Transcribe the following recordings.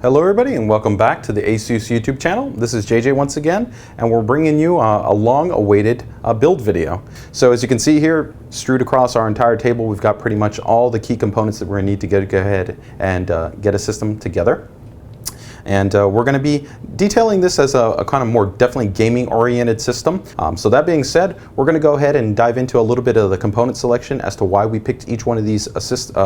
Hello everybody and welcome back to the ASUS YouTube channel. This is JJ once again, and we're bringing you a long-awaited build video. So as you can see here, strewed across our entire table, we've got pretty much all the key components that we're going to need to go ahead and get a system together. And we're going to be detailing this as a kind of more definitely gaming-oriented system. So that being said, we're going to go ahead and dive into a little bit of the component selection as to why we picked each one of these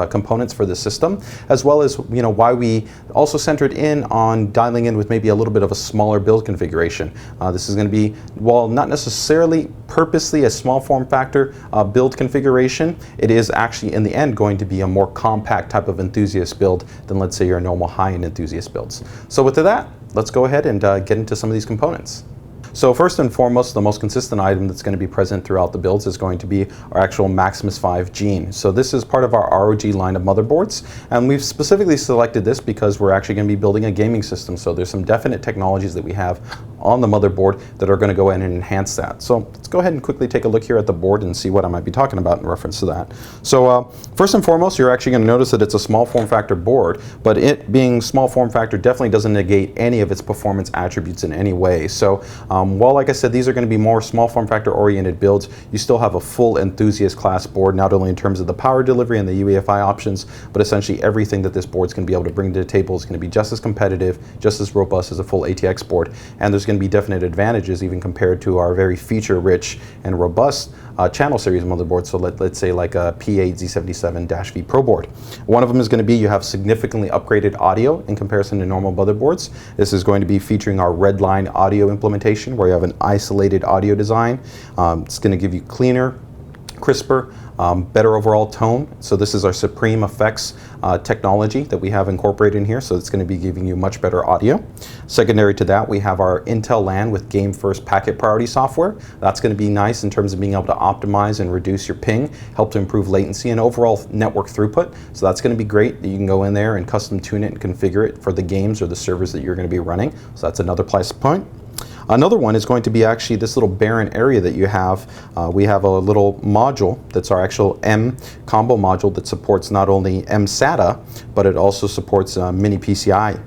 components for the system, as well as why we also centered in on dialing in with maybe a little bit of a smaller build configuration. This is going to be, while not necessarily purposely a small form factor build configuration, it is actually in the end going to be a more compact type of enthusiast build than, let's say, your normal high-end enthusiast builds. So with that, let's go ahead and get into some of these components. So first and foremost, the most consistent item that's going to be present throughout the builds is going to be our actual Maximus V Gene. So this is part of our ROG line of motherboards, and we've specifically selected this because we're actually going to be building a gaming system. So there's some definite technologies that we have on the motherboard that are going to go in and enhance that. So let's go ahead and quickly take a look here at the board and see what I might be talking about in reference to that. So first and foremost, you're actually going to notice that it's a small form factor board, but it being small form factor definitely doesn't negate any of its performance attributes in any way. So while, like I said, these are going to be more small form factor oriented builds, you still have a full enthusiast class board, not only in terms of the power delivery and the UEFI options, but essentially everything that this board's going to be able to bring to the table is going to be just as competitive, just as robust as a full ATX board, and there's going to be definite advantages even compared to our very feature-rich and robust channel series motherboard. So let's say like a P8 Z77-V Pro board. One of them is going to be you have significantly upgraded audio in comparison to normal motherboards. This is going to be featuring our Redline audio implementation, where you have an isolated audio design. It's going to give you cleaner, crisper, better overall tone. So this is our SupremeFX technology that we have incorporated in here, so it's going to be giving you much better audio. Secondary to that, we have our Intel LAN with GameFirst packet priority software. That's going to be nice in terms of being able to optimize and reduce your ping, help to improve latency and overall network throughput. So that's going to be great that you can go in there and custom tune it and configure it for the games or the servers that you're going to be running. So that's another plus point. Another one is going to be actually this little barren area that you have. We have a little module that's our actual M combo module that supports not only mSATA, but it also supports mini PCIe.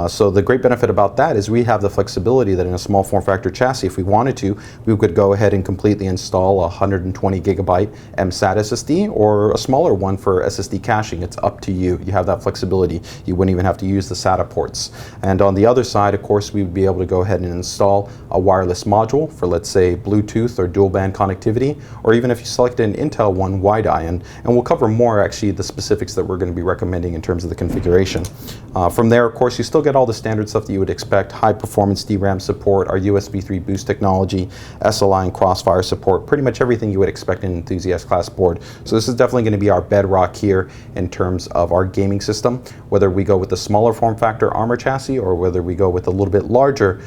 So the great benefit about that is we have the flexibility that in a small form factor chassis, if we wanted to, we could go ahead and completely install a 120 gigabyte mSATA SSD or a smaller one for Ssd caching. It's up to you. You have that flexibility. You wouldn't even have to use the SATA ports. And on the other side, of course, we would be able to go ahead and install a wireless module for, let's say, Bluetooth or dual band connectivity, or even if you select an Intel one, WiDi, and we'll cover more actually the specifics that we're going to be recommending in terms of the configuration. From there, of course, you still get all the standard stuff that you would expect: high performance DRAM support, our USB 3 boost technology, SLI and Crossfire support, pretty much everything you would expect in an enthusiast class board. So this is definitely going to be our bedrock here in terms of our gaming system, whether we go with the smaller form factor Armor chassis or whether we go with a little bit larger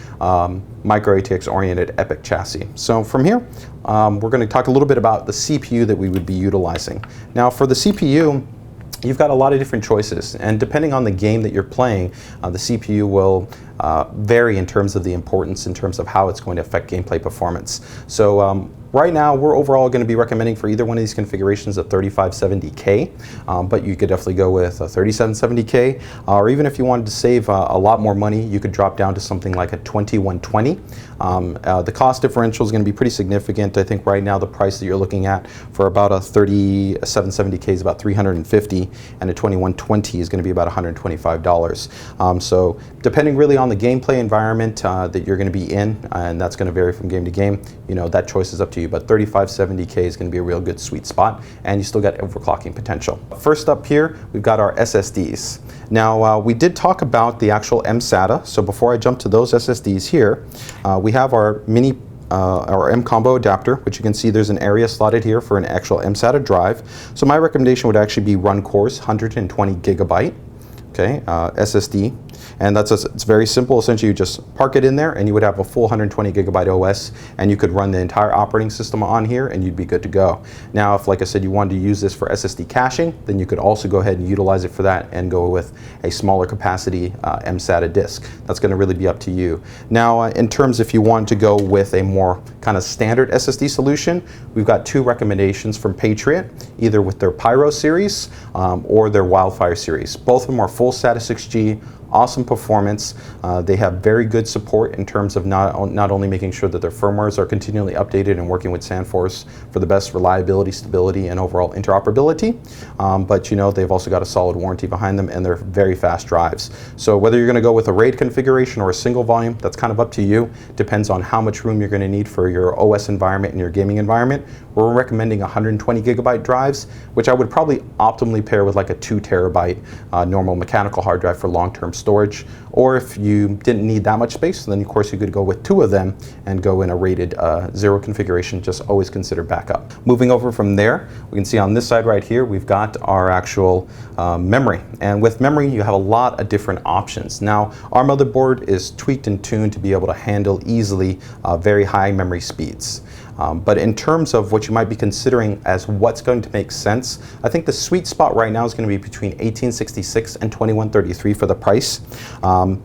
micro ATX oriented EPIC chassis. So from here, we're going to talk a little bit about the CPU that we would be utilizing. Now for the CPU, you've got a lot of different choices, and depending on the game that you're playing, the CPU will vary in terms of the importance in terms of how it's going to affect gameplay performance. So right now, we're overall going to be recommending for either one of these configurations a 3570K, but you could definitely go with a 3770K, or even if you wanted to save a lot more money, you could drop down to something like a 2120. The cost differential is going to be pretty significant. I think right now the price that you're looking at for about a 3770K is about $350, and a 2120 is going to be about $125. So depending really on the gameplay environment that you're going to be in, and that's going to vary from game to game, that choice is up to you, but 3570K is going to be a real good sweet spot, and you still got overclocking potential. First up here, we've got our SSDs. Now, we did talk about the actual mSATA, so before I jump to those SSDs here, we have our mini our M combo adapter, which you can see there's an area slotted here for an actual mSATA drive. So my recommendation would actually be run cores 120 gigabyte, okay, SSD. And it's very simple. Essentially, you just park it in there and you would have a full 120 gigabyte OS, and you could run the entire operating system on here and you'd be good to go. Now, if, like I said, you wanted to use this for SSD caching, then you could also go ahead and utilize it for that and go with a smaller capacity mSATA disk. That's going to really be up to you. Now, in terms if you want to go with a more kind of standard SSD solution, we've got two recommendations from Patriot, either with their Pyro series or their Wildfire series. Both of them are full SATA 6G, awesome performance. They have very good support in terms of not only making sure that their firmwares are continually updated and working with Sandforce for the best reliability, stability, and overall interoperability, but you know, they've also got a solid warranty behind them, and they're very fast drives. So whether you're going to go with a RAID configuration or a single volume, that's kind of up to you. Depends on how much room you're going to need for your OS environment and your gaming environment. We're recommending 120 gigabyte drives, which I would probably optimally pair with like a 2 terabyte normal mechanical hard drive for long-term storage. Or if you didn't need that much space, then of course you could go with 2 of them and go in a rated 0 configuration. Just always consider backup. Moving over from there, we can see on this side right here, we've got our actual memory. And with memory, you have a lot of different options. Now, our motherboard is tweaked and tuned to be able to handle easily very high memory speeds. But in terms of what you might be considering as what's going to make sense, I think the sweet spot right now is going to be between 1866 and 2133 for the price.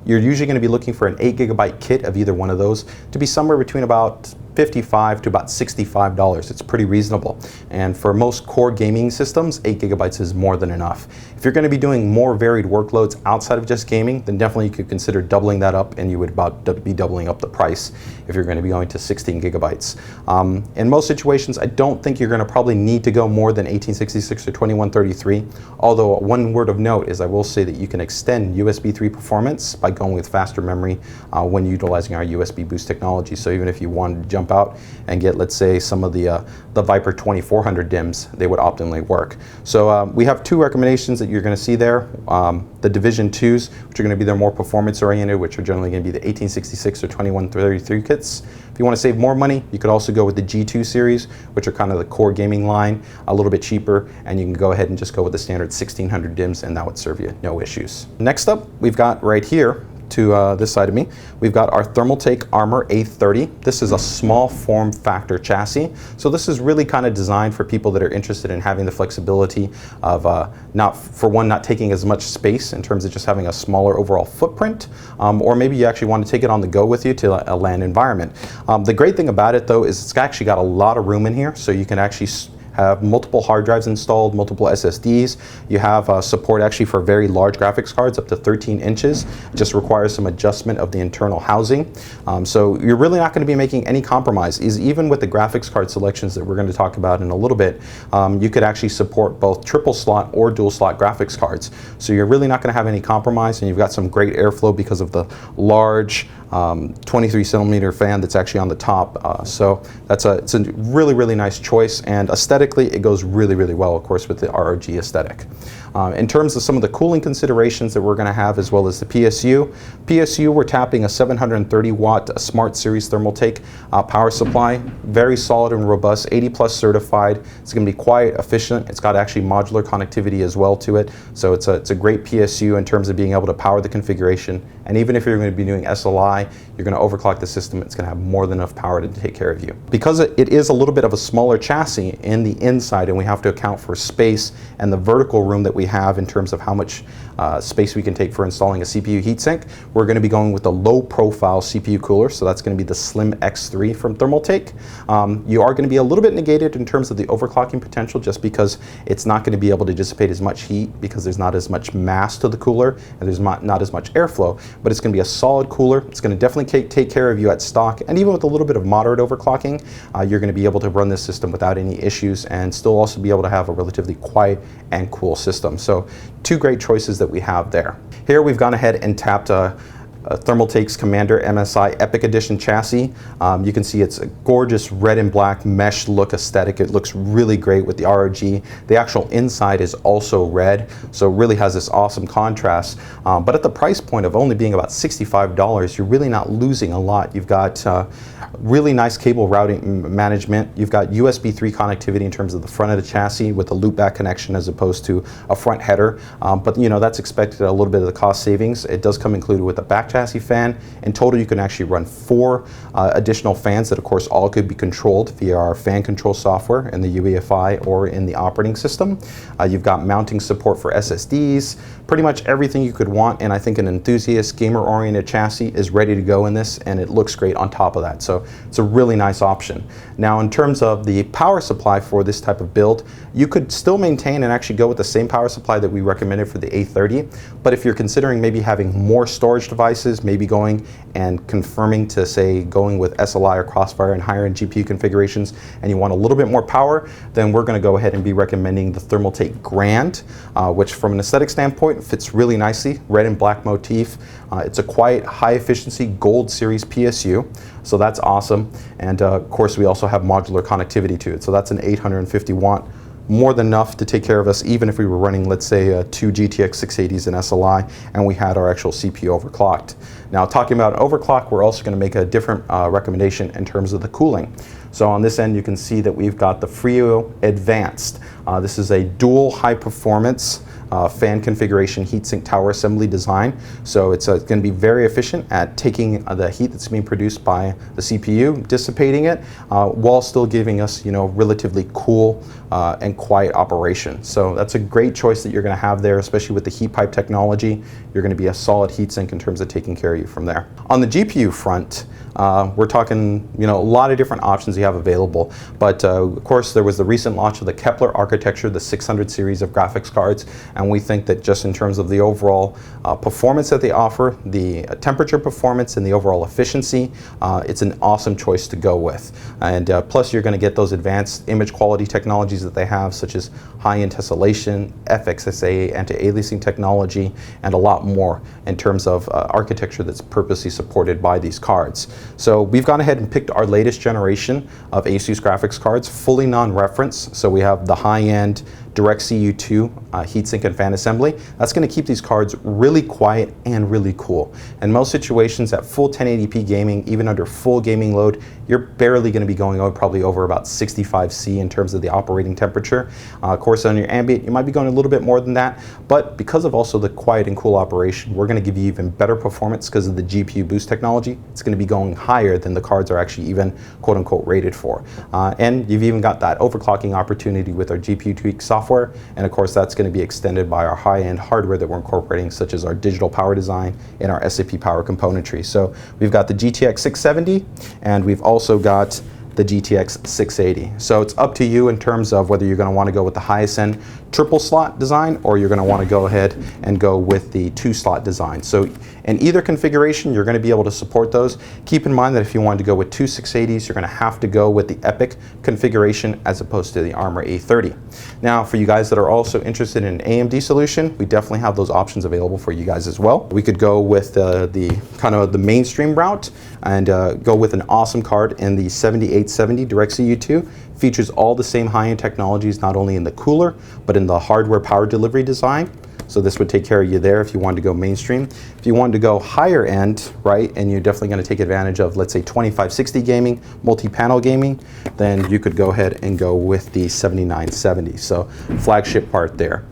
You're usually going to be looking for an 8 gigabyte kit of either one of those to be somewhere between about $55 to about $65. It's pretty reasonable. And for most core gaming systems, 8 gigabytes is more than enough. If you're going to be doing more varied workloads outside of just gaming, then definitely you could consider doubling that up, and you would be doubling up the price if you're going to be going to 16 gigabytes. In most situations, I don't think you're going to probably need to go more than 1866 or 2133. Although one word of note is I will say that you can extend USB 3 performance by going with faster memory when utilizing our USB boost technology. So even if you wanted to jump out and get, let's say, some of the Viper 2400 DIMMs, they would optimally work. So we have 2 recommendations that you're going to see there. The Division 2s, which are going to be their more performance oriented, which are generally going to be the 1866 or 2133 kits. If you want to save more money, you could also go with the G2 series, which are kind of the core gaming line, a little bit cheaper, and you can go ahead and just go with the standard 1600 DIMMs, and that would serve you no issues. Next up, we've got right here, to this side of me, we've got our Thermaltake Armor A30. This is a small form factor chassis. So this is really kind of designed for people that are interested in having the flexibility of not taking as much space in terms of just having a smaller overall footprint, or maybe you actually want to take it on the go with you to a LAN environment. The great thing about it though is it's actually got a lot of room in here, so you can actually have multiple hard drives installed, multiple SSDs. You have support actually for very large graphics cards up to 13 inches. It just requires some adjustment of the internal housing. So you're really not going to be making any compromise. Even with the graphics card selections that we're going to talk about in a little bit, you could actually support both triple slot or dual slot graphics cards. So you're really not going to have any compromise, and you've got some great airflow because of the large 23 centimeter fan that's actually on the top. So it's a really, really nice choice, and aesthetically it goes really, really well, of course, with the ROG aesthetic. In terms of some of the cooling considerations that we're going to have, as well as the PSU, we're tapping a 730 watt Smart Series Thermaltake power supply. Very solid and robust, 80 plus certified. It's going to be quiet, efficient. It's got actually modular connectivity as well to it. So it's a great PSU in terms of being able to power the configuration. And even if you're going to be doing SLI, you're going to overclock the system, it's going to have more than enough power to take care of you. Because it is a little bit of a smaller chassis in the inside, and we have to account for space and the vertical room that we have in terms of how much space we can take for installing a CPU heatsink, we're going to be going with a low profile CPU cooler. So that's going to be the Slim X3 from Thermaltake. You are going to be a little bit negated in terms of the overclocking potential, just because it's not going to be able to dissipate as much heat because there's not as much mass to the cooler and there's not as much airflow, but it's going to be a solid cooler. It's going to definitely take care of you at stock, and even with a little bit of moderate overclocking, you're going to be able to run this system without any issues and still also be able to have a relatively quiet and cool system. So 2 great choices that we have there. Here we've gone ahead and tapped Thermaltake's Commander MSI Epic Edition chassis. You can see it's a gorgeous red and black mesh look aesthetic. It looks really great with the ROG. The actual inside is also red, so it really has this awesome contrast. But at the price point of only being about $65, you're really not losing a lot. You've got really nice cable routing management. You've got USB 3 connectivity in terms of the front of the chassis with a loopback connection as opposed to a front header. But you know, that's expected a little bit of the cost savings. It does come included with a back chassis fan. In total, you can actually run 4 additional fans that, of course, all could be controlled via our fan control software in the UEFI or in the operating system. You've got mounting support for SSDs, pretty much everything you could want, and I think an enthusiast, gamer-oriented chassis is ready to go in this, and it looks great on top of that. So it's a really nice option. Now, in terms of the power supply for this type of build, you could still maintain and actually go with the same power supply that we recommended for the A30, but if you're considering maybe having more storage devices, maybe going and confirming to, say, going with SLI or Crossfire and higher-end GPU configurations, and you want a little bit more power, then we're going to go ahead and be recommending the Thermaltake Grand, which from an aesthetic standpoint fits really nicely, red and black motif. It's a quiet, high-efficiency Gold Series PSU, so that's awesome. And of course, we also have modular connectivity to it, so that's an 850 watt, more than enough to take care of us even if we were running, let's say, 2 GTX 680s in SLI and we had our actual CPU overclocked. Now, talking about overclock, we're also going to make a different recommendation in terms of the cooling. So on this end, you can see that we've got the Frio Advanced. This is a dual high performance fan configuration heatsink tower assembly design. So it's going to be very efficient at taking the heat that's being produced by the CPU, dissipating it, while still giving us, relatively cool and quiet operation. So that's a great choice that you're going to have there, especially with the heat pipe technology. You're going to be a solid heatsink in terms of taking care of you from there. On the GPU front, we're talking, a lot of different options you have available. But of course, there was the recent launch of the Kepler architecture, the 600 series of graphics cards, and we think that just in terms of the overall performance that they offer, the temperature performance, and the overall efficiency, it's an awesome choice to go with. And plus, you're going to get those advanced image quality technologies that they have, such as high-end tessellation, FXSA, anti-aliasing technology, and a lot more in terms of architecture that's purposely supported by these cards. So we've gone ahead and picked our latest generation of ASUS graphics cards, fully non-reference. So we have the high-end DirectCu 2 heatsink and fan assembly. That's going to keep these cards really quiet and really cool. In most situations at full 1080p gaming, even under full gaming load, you're barely going to be going probably over about 65°C in terms of the operating temperature. Of course, on your ambient, you might be going a little bit more than that, but because of also the quiet and cool operation, we're going to give you even better performance because of the GPU boost technology. It's going to be going higher than the cards are actually even quote-unquote rated for. And you've even got that overclocking opportunity with our GPU tweak software, and of course that's going to be extended by our high-end hardware that we're incorporating, such as our digital power design and our SAP power componentry. So we've got the GTX 670, and we've also got the GTX 680. So it's up to you in terms of whether you're going to want to go with the highest end triple slot design, or you're going to want to go ahead and go with the 2-slot design. So in either configuration, you're going to be able to support those. Keep in mind that if you wanted to go with 2 680s, you're going to have to go with the EPYC configuration as opposed to the Armor A30. Now, for you guys that are also interested in an AMD solution, we definitely have those options available for you guys as well. We could go with the kind of the mainstream route and go with an awesome card in the 7870 DirectCu 2. Features all the same high-end technologies, not only in the cooler, but in the hardware power delivery design. So this would take care of you there if you wanted to go mainstream. If you wanted to go higher end, right, and you're definitely going to take advantage of, let's say, 2560 gaming, multi-panel gaming, then you could go ahead and go with the 7970. So flagship part there.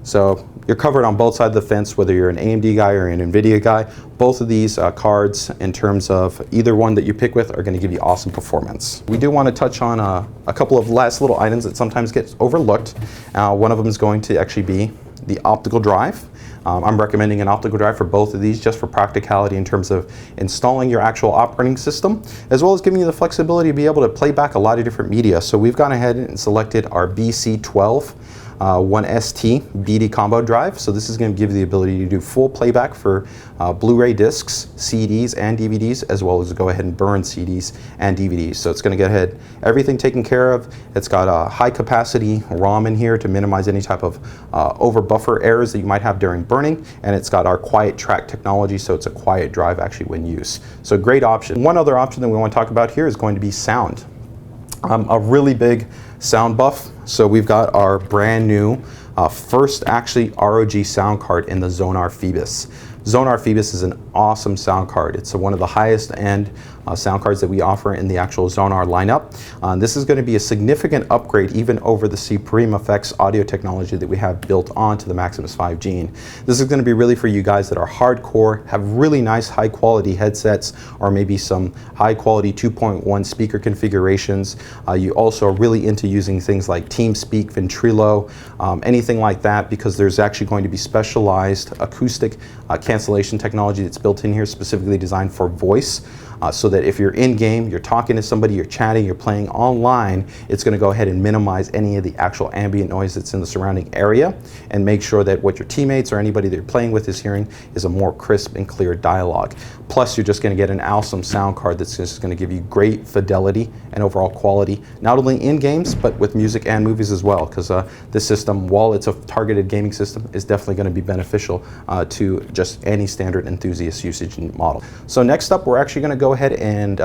So you're covered on both sides of the fence, whether you're an AMD guy or an NVIDIA guy. Both of these cards, in terms of either one that you pick with, are going to give you awesome performance. We do want to touch on a couple of last little items that sometimes get overlooked. One of them is going to actually be the optical drive. I'm recommending an optical drive for both of these just for practicality in terms of installing your actual operating system, as well as giving you the flexibility to be able to play back a lot of different media. So we've gone ahead and selected our BC12 1ST BD combo drive. So this is going to give you the ability to do full playback for Blu-ray discs, CDs, and DVDs, as well as go ahead and burn CDs and DVDs. So it's going to get ahead everything taken care of. It's got a high capacity ROM in here to minimize any type of over buffer errors that you might have during burning, and it's got our quiet track technology, so it's a quiet drive actually when used. So great option. One other option that we want to talk about here is going to be sound. A really big sound buff. So we've got our brand new first actually ROG sound card in the Zonar Phoebus. Zonar Phoebus is an awesome sound card. It's one of the highest end sound cards that we offer in the actual Zonar lineup. This is going to be a significant upgrade even over the SupremeFX audio technology that we have built onto the Maximus V Gene. This is going to be really for you guys that are hardcore, have really nice high quality headsets, or maybe some high quality 2.1 speaker configurations. You also are really into using things like TeamSpeak, Ventrilo, anything like that, because there's actually going to be specialized acoustic cancellation technology that's built in here, specifically designed for voice. So that if you're in game, you're talking to somebody, you're chatting, you're playing online, it's going to go ahead and minimize any of the actual ambient noise that's in the surrounding area and make sure that what your teammates or anybody that you're playing with is hearing is a more crisp and clear dialogue. Plus, you're just going to get an awesome sound card that's just going to give you great fidelity and overall quality, not only in games, but with music and movies as well, because this system, while it's a targeted gaming system, is definitely going to be beneficial to just any standard enthusiast usage model. So next up, we're actually going to go ahead and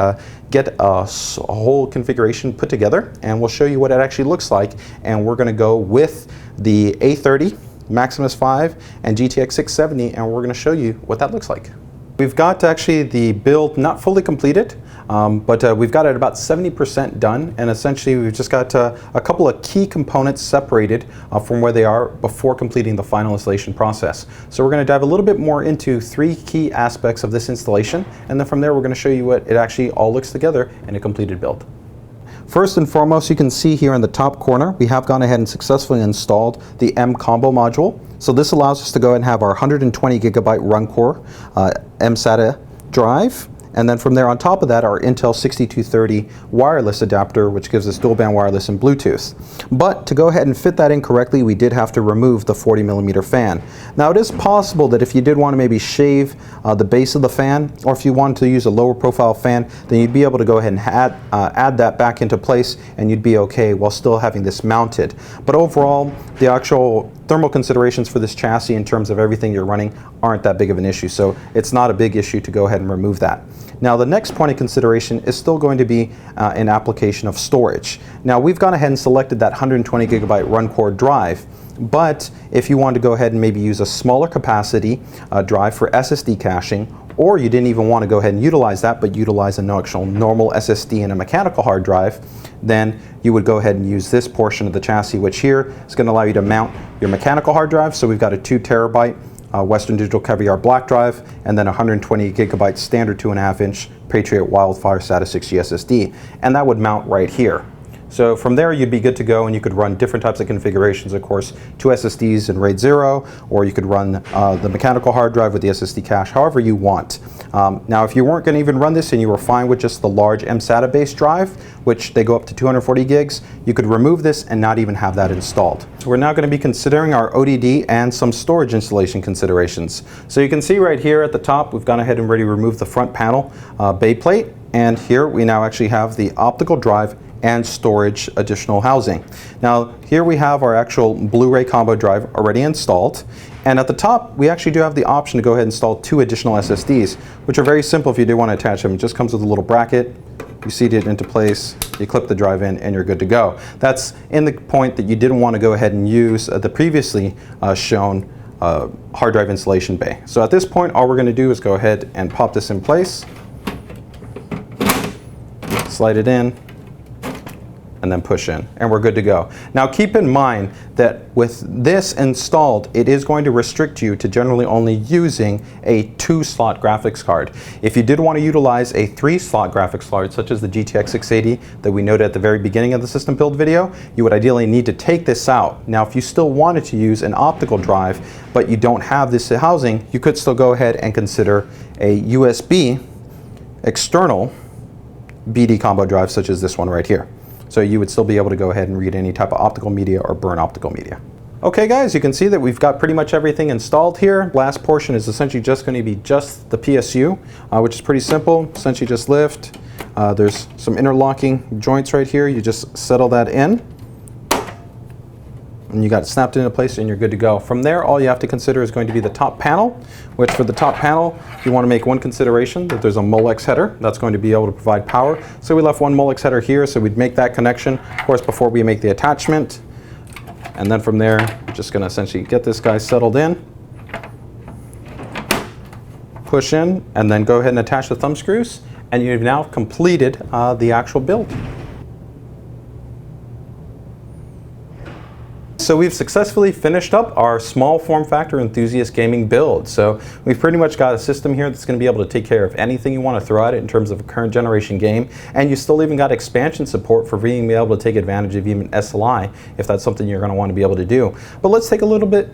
get a whole configuration put together, and we'll show you what it actually looks like. And we're going to go with the A30, Maximus 5, and GTX 670, and we're going to show you what that looks like. We've got actually the build not fully completed, but we've got it about 70% done, and essentially we've just got a couple of key components separated from where they are before completing the final installation process. So we're going to dive a little bit more into 3 key aspects of this installation, and then from there we're going to show you what it actually all looks together in a completed build. First and foremost, you can see here in the top corner, we have gone ahead and successfully installed the M combo module. So this allows us to go ahead and have our 120 gigabyte run core mSATA drive. And then from there on top of that, our Intel 6230 wireless adapter, which gives us dual band wireless and Bluetooth. But to go ahead and fit that in correctly, we did have to remove the 40mm fan. Now it is possible that if you did want to maybe shave the base of the fan, or if you wanted to use a lower profile fan, then you'd be able to go ahead and add that back into place, and you'd be okay while still having this mounted. But overall, the actual thermal considerations for this chassis in terms of everything you're running aren't that big of an issue, so it's not a big issue to go ahead and remove that. Now the next point of consideration is still going to be an application of storage. Now we've gone ahead and selected that 120 gigabyte run core drive, but if you want to go ahead and maybe use a smaller capacity drive for SSD caching, or you didn't even want to go ahead and utilize that, but utilize an actual normal SSD and a mechanical hard drive, then you would go ahead and use this portion of the chassis, which here is going to allow you to mount your mechanical hard drive. So we've got a 2 terabyte Western Digital Caviar black drive, and then 120 gigabyte standard 2.5-inch Patriot Wildfire SATA 6G SSD, and that would mount right here. So from there you'd be good to go, and you could run different types of configurations, of course, 2 SSDs in RAID 0, or you could run the mechanical hard drive with the SSD cache, however you want. Now if you weren't going to even run this and you were fine with just the large mSATA based drive, which they go up to 240 gigs, you could remove this and not even have that installed. So we're now going to be considering our ODD and some storage installation considerations. So you can see right here at the top, we've gone ahead and already removed the front panel bay plate, and here we now actually have the optical drive and storage additional housing. Now here we have our actual Blu-ray combo drive already installed, and at the top we actually do have the option to go ahead and install 2 additional SSDs, which are very simple if you do want to attach them. It just comes with a little bracket, you seat it into place, you clip the drive in, and you're good to go. That's in the point that you didn't want to go ahead and use the previously shown hard drive installation bay. So at this point all we're going to do is go ahead and pop this in place, slide it in, and then push in, and we're good to go. Now keep in mind that with this installed, it is going to restrict you to generally only using a 2-slot graphics card. If you did want to utilize a 3-slot graphics card, such as the GTX 680 that we noted at the very beginning of the system build video, you would ideally need to take this out. Now if you still wanted to use an optical drive, but you don't have this housing, you could still go ahead and consider a USB external BD combo drive, such as this one right here. So you would still be able to go ahead and read any type of optical media or burn optical media. Okay guys, you can see that we've got pretty much everything installed here. Last portion is essentially just going to be just the PSU, which is pretty simple. Essentially just lift. There's some interlocking joints right here. You just settle that in, and you got it snapped into place, and you're good to go. From there, all you have to consider is going to be the top panel, which for the top panel, you want to make one consideration, that there's a Molex header that's going to be able to provide power. So we left one Molex header here, so we'd make that connection, of course, before we make the attachment. And then from there, we're just going to essentially get this guy settled in. push in, and then go ahead and attach the thumb screws, and you've now completed the actual build. So we've successfully finished up our small form factor enthusiast gaming build. So we've pretty much got a system here that's going to be able to take care of anything you want to throw at it in terms of a current generation game, and you still even got expansion support for being able to take advantage of even SLI if that's something you're going to want to be able to do. But let's take a little bit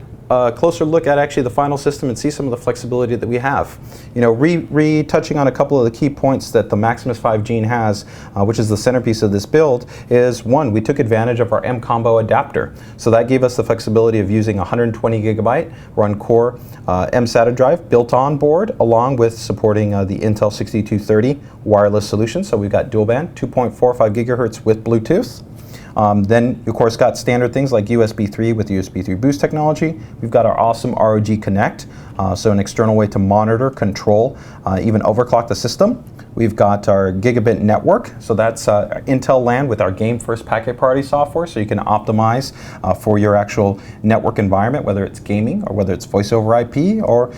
closer look at actually the final system and see some of the flexibility that we have. You know, retouching on a couple of the key points that the Maximus V Gene has, which is the centerpiece of this build, is one, we took advantage of our M-Combo adapter. So that gave us the flexibility of using 120 gigabyte run core mSATA drive built on board, along with supporting the Intel 6230 wireless solution. So we've got dual band, 2.45 gigahertz with Bluetooth. Then, of course, got standard things like USB 3 with USB 3 boost technology. We've got our awesome ROG Connect, so an external way to monitor, control, even overclock the system. We've got our gigabit network, so that's Intel LAN with our GameFirst packet priority software, so you can optimize for your actual network environment, whether it's gaming or whether it's voice over IP or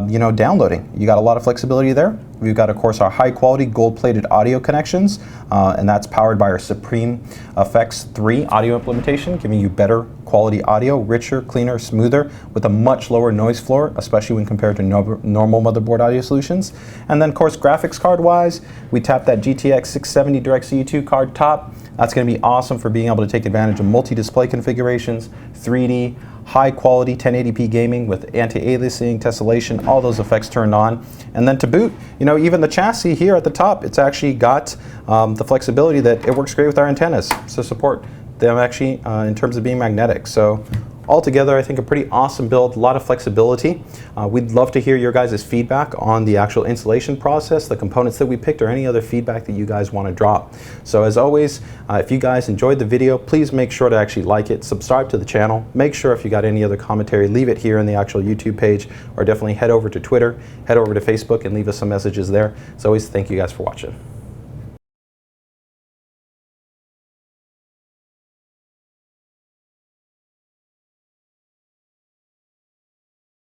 you know, downloading. You got a lot of flexibility there. We've got, of course, our high-quality gold-plated audio connections, and that's powered by our SupremeFX III audio implementation, giving you better quality audio, richer, cleaner, smoother, with a much lower noise floor, especially when compared to normal motherboard audio solutions. And then, of course, graphics card-wise, we tap that GTX 670 DirectCU2 card top. That's going to be awesome for being able to take advantage of multi-display configurations, 3D, high-quality 1080p gaming with anti-aliasing, tessellation, all those effects turned on. And then to boot, you know, even the chassis here at the top, it's actually got the flexibility that it works great with our antennas, so support them actually in terms of being magnetic. So altogether, I think a pretty awesome build, a lot of flexibility. We'd love to hear your guys' feedback on the actual installation process, the components that we picked, or any other feedback that you guys want to drop. So as always, if you guys enjoyed the video, please make sure to actually like it, subscribe to the channel, make sure if you got any other commentary, leave it here in the actual YouTube page, or definitely head over to Twitter, head over to Facebook, and leave us some messages there. As always, thank you guys for watching.